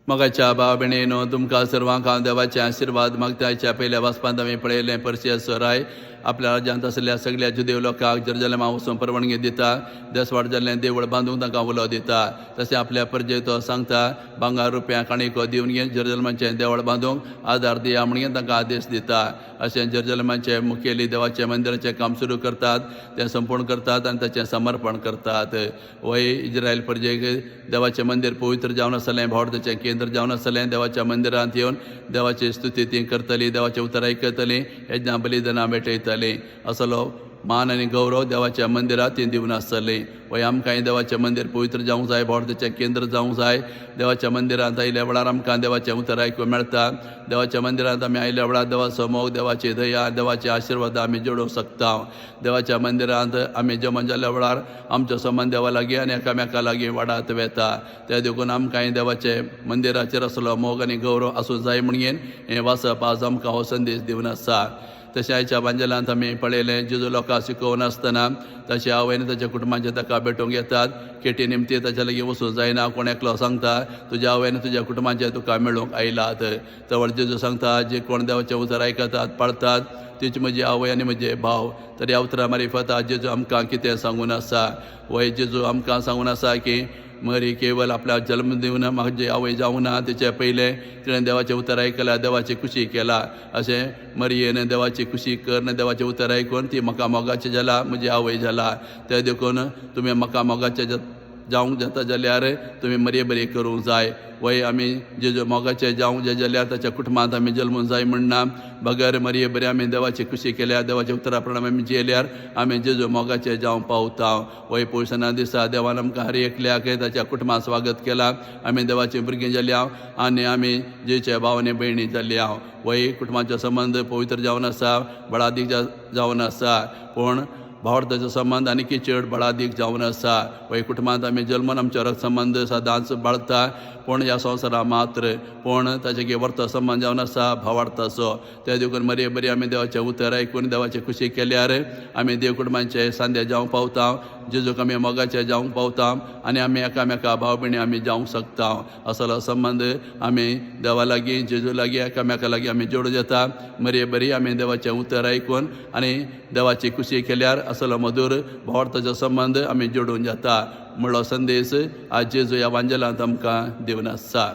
मोगाच्या भाव भयणीनो तुमकां सर्वांक हांव देवाचे आशिर्वाद मागताच्या पयल्या वाचपांत आमी पळयलें पर्सियस सोराय आपल्या राज्यांत आसलेल्या सगळ्या जुदेव लोकांक जेरुसलेमा वचून परवानगी दिता देसवाड जाल्लें देवूळ बांदूंक तांकां उलो दिता तशें आपल्या परजे तो सांगता भांगर रुपया काणीको दिवन घे जेरुसलेमाचें देवूळ बांदूंक आदार दिया म्हणून तांकां आदेश दिता अशें जेरुसलेमाचे मुखेली देवाचे मंदिराचें काम सुरू करतात तें संपूर्ण करतात आनी ताचें समर्पण करतात वय इस्रायल परजेक देवाचें मंदिर पवित्र जावन आसलें भावर्थाचें केंद्र जावन आसलें देवाच्या मंदिरांत येवन देवाची स्तुती ती करतलीं देवाचें उतर आयकतलीं यज्ञां बलिदानां भेटयतलीं असलो मान आनी गौरव देवाच्या मंदिरांत ती दिवन आसतलीं वय आमकांय देवाचें मंदिर पवित्र जावंक जाय भावर्थाचें केंद्र जावंक जाय देवाच्या मंदिरांत आयल्या वेळार आमकां देवाचें उतर आयकूंक मेळटा देवाच्या मंदिरांत आमी आयल्या वेळार देवाचो मोग देवाची दया देवाचे आशिर्वाद आमी जोडूंक शकता देवाच्या मंदिरांत आमी जमन जाल्ल्या वेळार आमचो संबंद देवा लागीं आनी एकामेका लागीं वाडत वेता त्या देखून आमकांय देवाचे मंदिराचेर असलो मोग आनी गौरव आसूं जाय म्हणून हें वाचप आज आमकां हो संदेश दिवन आसा तशें आयच्या बांजलांत आमी पळयलें जेजू लोकांक शिकोवन आसतना ताचे आवयन ताच्या कुटुंबाचे ताका भेटूंक येतात केटी निमती ताच्या लागीं वचूंक जायना कोण एकलो सांगता तुज्या आवयन तुज्या कुटुंबाचे तुका मेळूंक आयलात तवळ जेजू सांगता जे कोण देवाचें उतर आयकतात पाळतात तीच म्हजी आवय आनी म्हजे भाव तर ह्या उतरा मार्फत जेजू आमकां कितें सांगून आसा वय जेजू आमकां सांगून आसा की मरी केवळ आपल्या जल्म दिवन म्हाजी आवय जावं ना तेचे पयलें तिणें देवाचें उतर आयकलां देवाची खुशी केला अशें मरयेन देवाची खुशी कर देवाचें उतर आयकून ती म्हाका मोगाचें जाला म्हजी आवय जाला ते देखून तुमी म्हाका मोगाचें जावंक जाता जाल्यार तुमी मरे बरी करूंक जाय वय आमी जेजू मोगाचें जावंक जाय जाल्यार ताच्या कुटुंबांत आमी जल्मूंक जाय म्हणना बगर मरये बरी आमी देवाची खुशी केल्या देवाच्या उतरा प्रमाणे आमी जियेल्यार आमी जेजू मोगाचें जावंक पावता वय पोयसना दिसा देवान आमकां हर एकल्याक ताच्या कुटुंबांत स्वागत केलां आमी देवाची भुरगीं जाल्या आनी आमी जेचे भाव आनी भयणी जाल्या वय कुटुंबाचो संबंद पवित्र जावन आसा बळादीक जावन आसा पूण भावर्थाचो संबंद आनी चड बळादीक जावन आसा वय कुटुंबांत आमी जल्मून आमचो रक्त संबंद सदांच बाळता पूण ह्या संवसारांत मात्र पूण ताचे वर्तो संबंद जावन आसा भावार्थाचो ते देखून मरे बरी आमी देवाचें उतर आयकून देवाची खुशी केल्यार आमी देव कुटुंबांचे सांदे जावंक पावता जेजूक आमी मोगाचें जावंक पावता आनी आमी एकामेका भाव भयणी आमी जावंक शकता असलो संबंद आमी देवा लागीं जेजू लागीं एकामेका लागीं आमी जोडूं येता मरे बरी आमी देवाचें उतर आयकून आनी देवाची खुशी केल्यार असलो मधूर भावार्थाचो संबंद आमी जोडून येता म्हणलो संदेश आज जेजू ह्या वांजलांत आमकां दिवन आसा